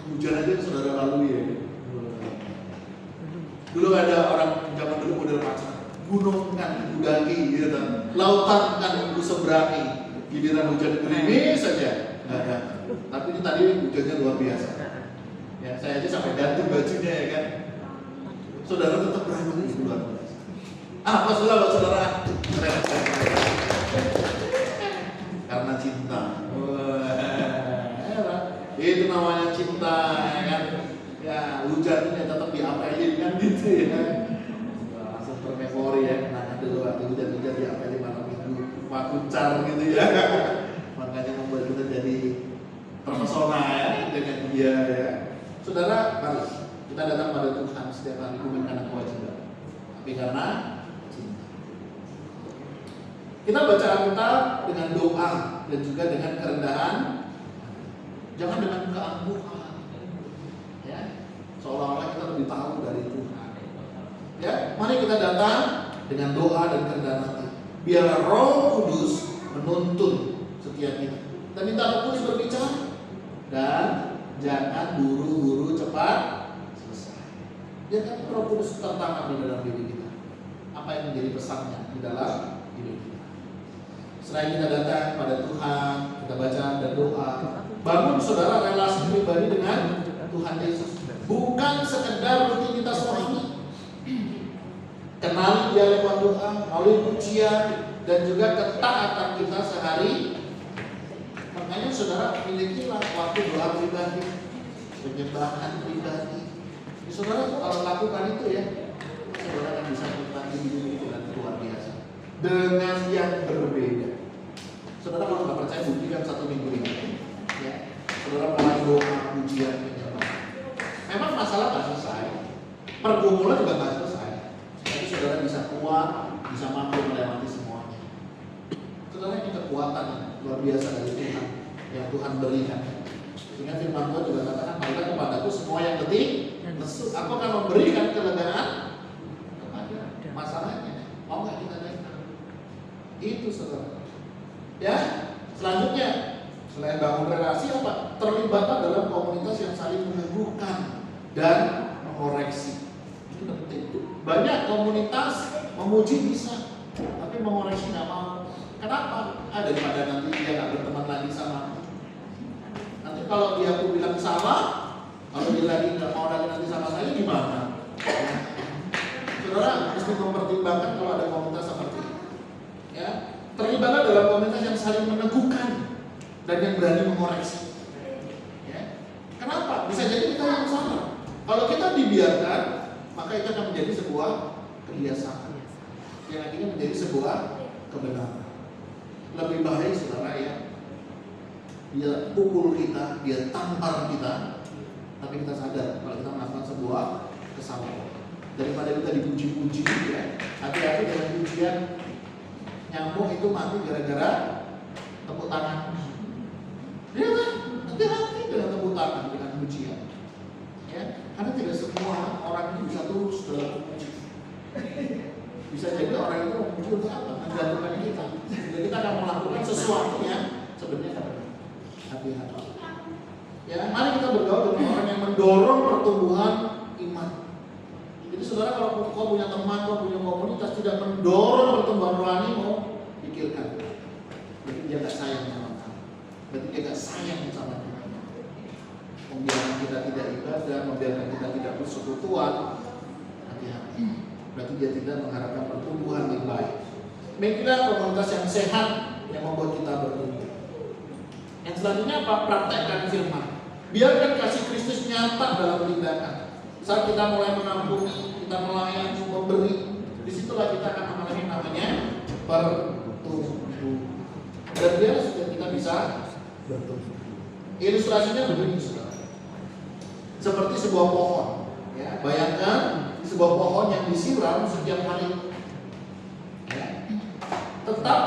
Hujan aja saudara lalui ya. Dulu ada orang zaman dulu model pacaran. Gunung kan ibu daki, gitu. Lautan kan ibu seberangi. Giliran hujan gerimis saja nggak ada. Tapi ini tadi hujannya luar biasa. Ya, saya aja sampai ganti bajunya ya kan. Saudara tetap berani itu luar biasa. Apa saudara? Karena cinta. Itu namanya cinta, ya kan? Ya hujannya tetap diapelin kan gitu ya. Langsung termemori ya. Nah dulu waktu hujan-hujan diapelin malam minggu, wakucar gitu ya. Makanya membuat kita jadi terpesona ya dengan dia ya. Saudara, mari kita datang pada Tuhan setiap hari bukan karena kewajiban, tapi karena cinta. Kita baca Alkitab dengan doa dan juga dengan kerendahan, jangan dengan keangkuhan. Ya, seolah-olah kita lebih tahu dari Tuhan. Ya, mari kita datang dengan doa dan kerendahan hati. Biarlah Roh Kudus menuntun setiap kita. Dan minta Roh Kudus berbicara. Dan jangan buru-buru cepat selesai. Biarkan Roh Kudus tertanam di dalam diri kita. Apa yang menjadi pesannya di dalam hidup kita. Selain kita datang pada Tuhan, kita baca dan doa, bangun saudara relasi pribadi dengan Tuhan Yesus. Bukan sekedar rutinitas rohani. Kenali dia lewat doa, melalui pujian, dan juga ketaatan kita sehari. Makanya saudara milikilah waktu doa pribadi, penyembahan pribadi. Saudara kalau lakukan itu ya, saudara akan bisa menikmati hidup itu dengan luar biasa, dengan yang berbeda. Saudara kalau nggak percaya buktikan 1 minggu ini. Ya, saudara mulai doa, pujian, penyembahan. Memang masalah nggak selesai, pergumulan juga nggak selesai. Tapi saudara bisa kuat, bisa mampu melewati semuanya. Saudara ini kekuatan yang luar biasa dari Tuhan yang Tuhan berikan. Sehingga firman Tuhan juga katakan, "Marilah kepadaku semua yang letih, lesu, aku akan memberikan kelegaan kepada." Masalahnya, mau nggak kita datang? Itu saudara. Ya, selanjutnya selain bangun relasi apa? Terlibatlah dalam komunitas yang saling meneguhkan dan mengoreksi. Itu penting. Banyak komunitas memuji bisa, tapi mengoreksi nggak mau. Kenapa? Daripada nanti dia nggak berteman lagi sama. Nanti kalau dia aku bilang salah, kalau dia lagi nggak mau lagi nanti sama saya gimana? Saudara mesti mempertimbangkan kalau ada komunitas seperti ini. Ya, terlibatlah dalam komunitas yang saling meneguhkan dan yang berani mengoreksi. Ya. Kenapa? Bisa jadi kita yang salah. Kalau kita dibiarkan, maka itu akan menjadi sebuah kebiasaan yang akhirnya menjadi sebuah kebenaran. Lebih baik saudara ya, dia pukul kita, dia tampar kita, tapi kita sadar kalau kita melakukan sebuah kesalahan. Daripada kita dipuji-puji, ya, hati-hati dengan pujian. Nyamuk itu mati gara-gara tepuk tangan. Ya kan? Hati-hati dengan tepuk tangan, dengan pujian. Ya, karena tidak semua orang itu bisa terus dalam memuji. Bisa jadi orang itu memuji untuk apa? Menjatuhkan kita. Jadi kita akan melakukan sesuatu yang sebenarnya hati-hati. Ya, mari kita bergaul dengan orang yang mendorong pertumbuhan iman. Jadi saudara, kalau kau punya teman, kau punya komunitas tidak mendorong pertumbuhan rohani, mau pikirkan. Berarti dia gak sayang sama kamu. Berarti dia gak sayang sama kita. Membiarkan kita tidak ibadah, membiarkan kita tidak bersekutuan, hati-hati. Berarti dia tidak mengharapkan pertumbuhan yang baik. Memiliki komunitas yang sehat yang membuat kita bertumbuh. Yang selanjutnya apa? Praktekkan firman. Biarkan kasih Kristus nyata dalam tindakan. Saat kita mulai mengampuni, kita melayani, memberi, disitulah kita akan mengalami namanya pertumbuhan. Dan dia sudah kita bisa bertumbuh. Ilustrasinya begini saudara. Seperti sebuah pohon. Ya, bayangkan sebuah pohon yang disiram setiap hari. Ya. Tetap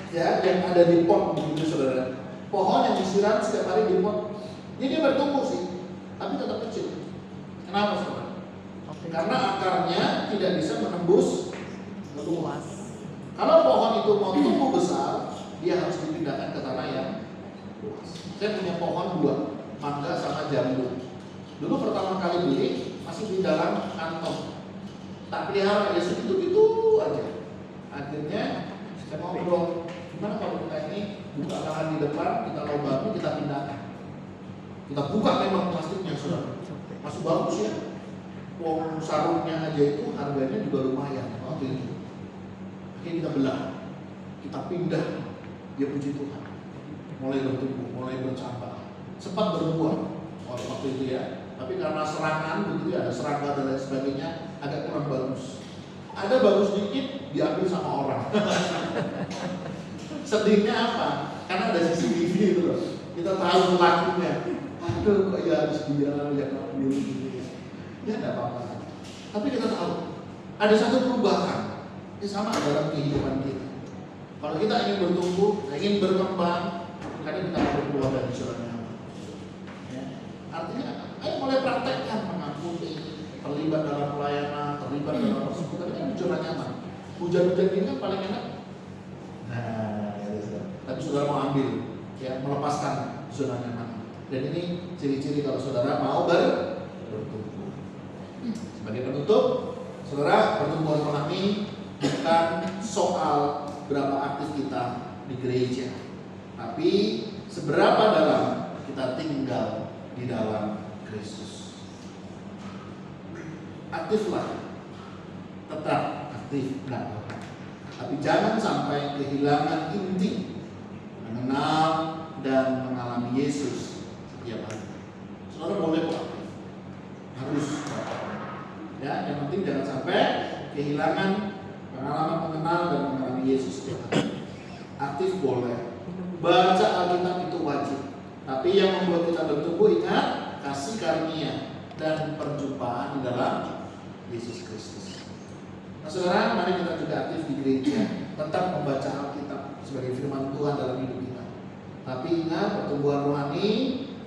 ya yang ada di pot begitu saudara. Pohon yang disiram setiap hari di pot. Ini dia bertumbuh sih, tapi tetap kecil. Kenapa saudara? Karena akarnya tidak bisa menembus luas. Kalau pohon itu mau tumbuh besar, dia harus dipindahkan ke tanah yang luas. Saya punya pohon 2, mangga sama jambu. Dulu pertama kali beli masih di dalam kantong. Tak pelihara ya segitu-gitu aja. Akhirnya saya ngobrol, gimana kalau kita ini buka lahan di depan, kita lubang, kita pindahkan. Kita buka memang plastiknya saudara. Masih bagus ya. Wong sarungnya aja itu harganya juga lumayan. Waktu itu. Akhirnya kita belah, kita pindah. Dia puji Tuhan. Mulai bertumbuh, mulai bercambah. Sempat berbuah waktu itu ya. Tapi karena serangan begitu ya, ada serangga dan lain sebagainya, agak kurang bagus. Ada bagus dikit, diambil sama orang. Sedihnya apa? Karena ada CCTV itu loh. Kita tahu pelakunya. Aduh, kok ya harus dia yang ambil gitu ya. Ya tidak apa-apa. Tapi kita tahu ada satu perubahan. Ini sama dalam kehidupan kita. Kalau kita ingin bertumbuh, ingin berkembang, kadang kita harus keluar dari zona nyaman. Ya. Artinya, ayo mulai praktekkan mengampuni, terlibat dalam pelayanan, terlibat dalam persekutuan. Ini kan zona nyaman. Hujan-hujan ini kan paling enak. Nah, ya, tapi saudara mau ambil, ya melepaskan zona nyaman. Dan ini ciri-ciri kalau saudara mau bertumbuh. Sebagai penutup, saudara, pertumbuhan rohani bukan soal berapa aktif kita di gereja, tapi seberapa dalam kita tinggal di dalam Kristus. Aktiflah, tetap aktif, tapi jangan sampai kehilangan inti mengenal dan mengalami Yesus. Ya Pak, saudara boleh kok aktif, harus ya, yang penting jangan sampai kehilangan pengalaman mengenal dan mengalami Yesus. Aktif boleh, baca Alkitab itu wajib, tapi Tapi yang membuat kita bertumbuh, ingat, kasih karunia dan perjumpaan di dalam Yesus Kristus. Nah saudara, mari kita juga aktif di gereja, tetap membaca Alkitab sebagai firman Tuhan dalam hidup kita. Tapi ingat, pertumbuhan rohani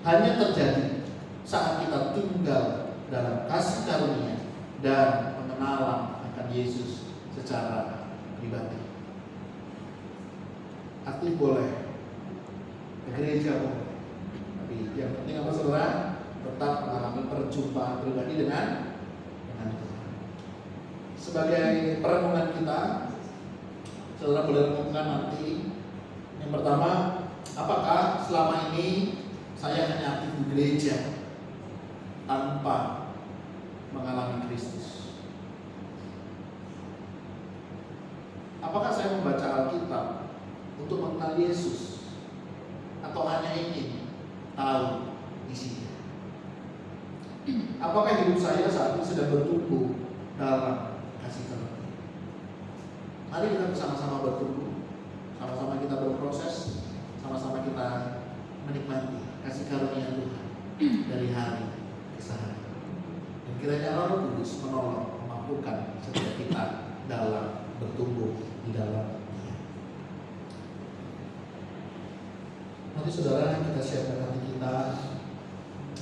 hanya terjadi saat kita tinggal dalam kasih karunia dan pengenalan akan Yesus secara pribadi. Aktif boleh, ke gereja boleh, tapi yang penting apa saudara? Tetap mengalami perjumpaan pribadi dengan Tuhan. Sebagai perenungan kita, saudara boleh renungkan nanti. Yang pertama, apakah selama ini saya hanya aktif di gereja tanpa mengalami Kristus? Apakah saya membaca Alkitab untuk mengenal Yesus, atau hanya ingin tahu isinya? Apakah hidup saya saat ini sedang bertumbuh dalam kasih karunia? Mari kita bersama-sama bertumbuh, sama-sama kita berproses, sama-sama kita menikmati kasih karunia Tuhan dari hari ke hari. Dan kiranya Roh Kudus menolong, memampukan setiap kita dalam bertumbuh di dalam Dia. Nanti saudara, kita siapkan hati kita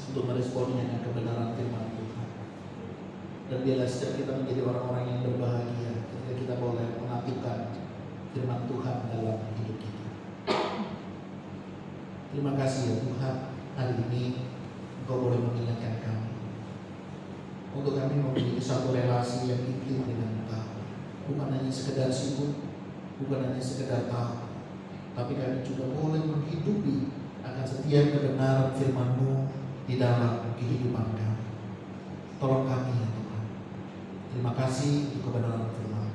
untuk meresponi dengan kebenaran firman Tuhan. Dan biarlah setiap kita menjadi orang-orang yang berbahagia ketika kita boleh melakukan firman Tuhan dalam hidup kita. Terima kasih ya Tuhan, hari ini Engkau boleh mengingatkan kami untuk kami memiliki satu relasi yang intim dengan Engkau. Bukan hanya sekedar sibuk, bukan hanya sekedar tahu, tapi kami juga boleh menghidupi akan setiap kebenaran firman-Mu di dalam kehidupan kami. Tolong kami ya Tuhan. Terima kasih untuk kebenaran firman.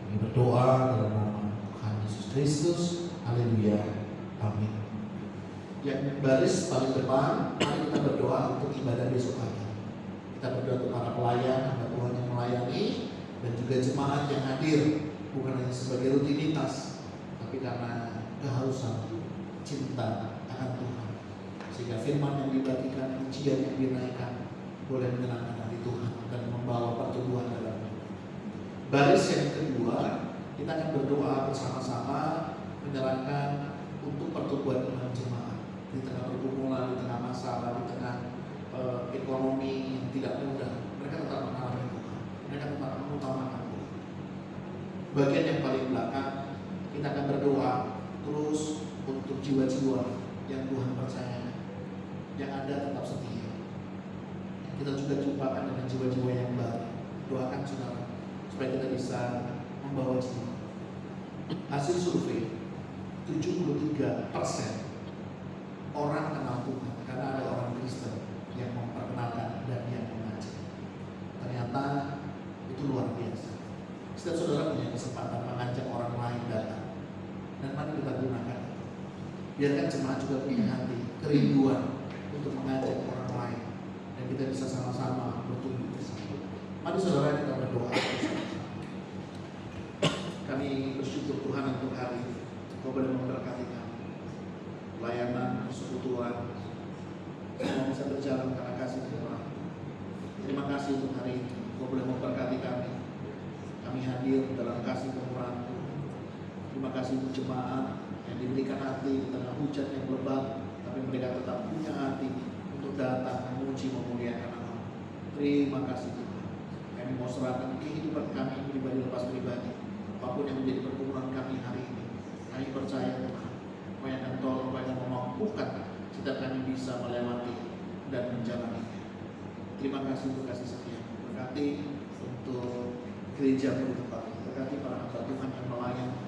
Kami berdoa dalam nama Tuhan Yesus Kristus. Haleluya. Amin. Yang baris paling depan, mari kita berdoa untuk ibadah besok pagi. Kita berdoa untuk para pelayan, hamba Tuhan yang melayani, dan juga jemaat yang hadir, bukan hanya sebagai rutinitas, tapi karena kehausan cinta akan Tuhan, sehingga firman yang dibagikan, ujian yang dinaikkan boleh menyenangkan hati Tuhan dan membawa pertumbuhan dalam hidup. Baris yang kedua, kita akan berdoa bersama-sama menyerahkan untuk pertumbuhan iman jemaat di tengah pergumulan, di tengah masalah, di tengah ekonomi yang tidak mudah. Mereka tetap mengalami Tuhan, mereka tetap mengutamakan Tuhan. Bagian yang paling belakang, kita akan berdoa terus untuk jiwa-jiwa yang Tuhan percayakan, yang ada tetap setia. Kita juga jumpakan dengan jiwa-jiwa yang baru. Doakan saudara supaya kita bisa membawa jiwa. Hasil survei 73% orang kenal Tuhan karena ada orang Kristen yang memperkenalkan dan yang mengajak. Ternyata itu luar biasa. Setiap saudara punya kesempatan mengajak orang lain datang, dan mari kita gunakan itu. Biarkan jemaat juga punya hati kerinduan untuk mengajak orang lain, dan kita bisa sama-sama bertumbuh bersama. Mari saudara kita berdoa bersama-sama. Kami bersyukur Tuhan untuk hari ini. Kau boleh memberkati kami. Pelayanan, persekutuan, semua bisa berjalan karena kasih Tuhan. Terima kasih untuk hari ini. Kau boleh memberkati kami. Kami hadir dalam kasih kemurahan Tuhan. Terima kasih untuk jemaat yang diberikan hati di tengah hujan yang lebat, tapi mereka tetap punya hati untuk datang memuji memuliakan nama. Terima kasih Tuhan. Kami mau serahkan kehidupan kami pribadi lepas pribadi, apapun yang menjadi pergumulan kami hari ini. Kami percaya Tuhan, Kau yang akan tolong, Kau yang memampukan setiap kami bisa melewati dan menjalaninya. Terima kasih untuk kasih setia. Berkati untuk gereja di tempat, berkati para hamba Tuhan yang melayani.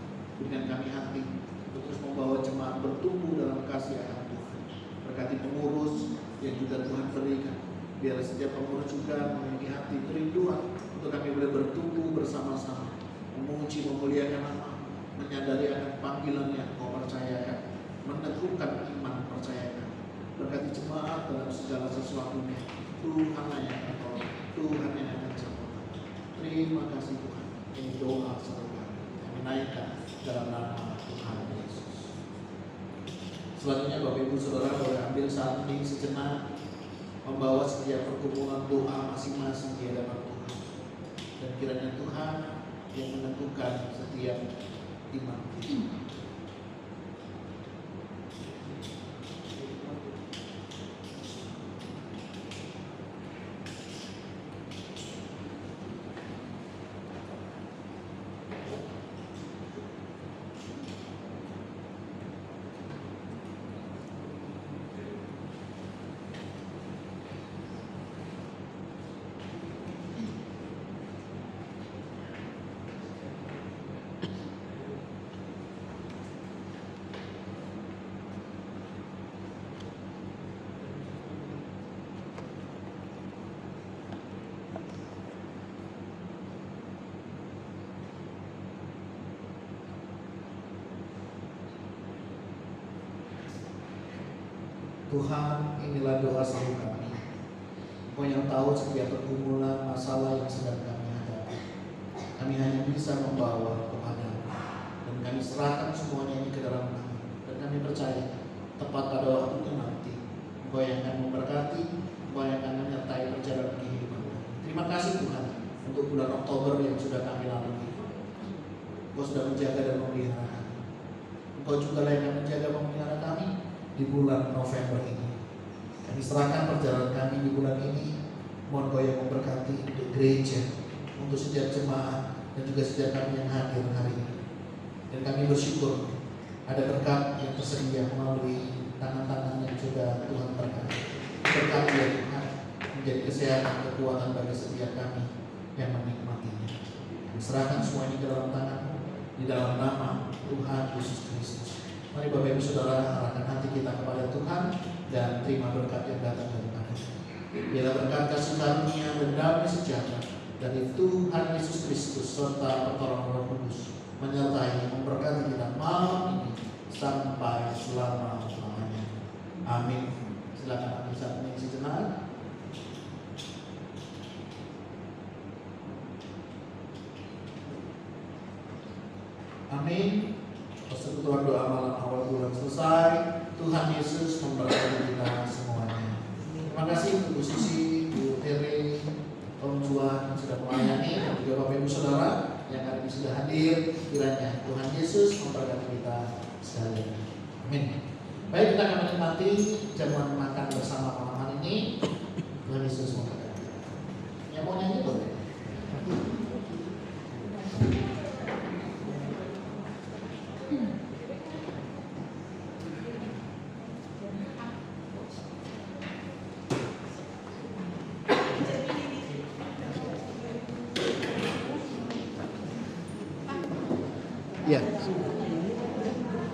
Berikan kami hati untuk terus membawa jemaat bertumbuh dalam kasih akan Tuhan. Berkati pengurus yang juga Tuhan berikan. Biar setiap pengurus juga memiliki hati kerinduan untuk kami boleh bertumbuh bersama-sama, memuji memuliakan nama, menyadari akan panggilan yang Kau percayakan, meneguhkan iman percayakan. Berkati jemaat dalam segala sesuatunya. Tuhanlah yang akan tolong, Tuhan yang akan sempurna. Terima kasih Tuhan. Ini doa seru kami yang menaikkan dalam nama Tuhan Yesus. Selanjutnya Bapak Ibu Saudara boleh ambil saat ini sejenak, membawa setiap pergumulan doa masing-masing di hadapan Tuhan. Dan kiranya Tuhan yang menentukan setiap iman kita. Tuhan, inilah doa seru kami. Engkau yang tahu setiap pergumulan masalah yang sedang kami hadapi. Kami hanya bisa membawa kepada-Mu, dan kami serahkan semuanya ini ke dalam nama. Dan kami percaya tepat pada waktu itu nanti Engkau yang akan memberkati, Engkau yang akan menyertai perjalanan kehidupan kami. Terima kasih Tuhan untuk bulan Oktober yang sudah kami lalui. Engkau sudah menjaga dan memelihara kami. Engkau juga yang akan menjaga dan memelihara kami di bulan November ini. Kami serahkan perjalanan kami di bulan ini. Mohon Kau yang memberkati untuk gereja, untuk setiap jemaat, dan juga setiap kami yang hadir hari ini. Dan kami bersyukur ada berkat yang tersedia melalui tangan-tangan yang sudah Tuhan berkati. Berkati ya Tuhan, menjadi kesehatan, kekuatan bagi setiap kami yang menikmatinya. Kami serahkan semua ini ke dalam tangan-Mu, di dalam nama Tuhan Yesus Kristus. Mari Bapak Ibu Saudara arahkan hati kita kepada Tuhan dan terima berkat yang datang daripada-Nya. Biarlah berkat kasih karunia dan damai sejahtera dari Tuhan Yesus Kristus serta pertolongan Roh Kudus menyertai memberkati kita malam ini sampai selama-lamanya. Amin. Silakan ambil saat ini sejenak. Amin. Persekutuan doa malam awal bulan selesai. Tuhan Yesus memberkati kita semuanya. Terima kasih Bu Susi, Bu Tere, Om Juan yang sudah melayani, dan juga Bapak Ibu Saudara yang hari ini sudah hadir. Kiranya Tuhan Yesus memberkati kita sekalian. Amin. Baik, kita akan menikmati jamuan makan bersama malam hari ini. Tuhan Yesus memberkati. Yang mau nyanyi boleh? Ya.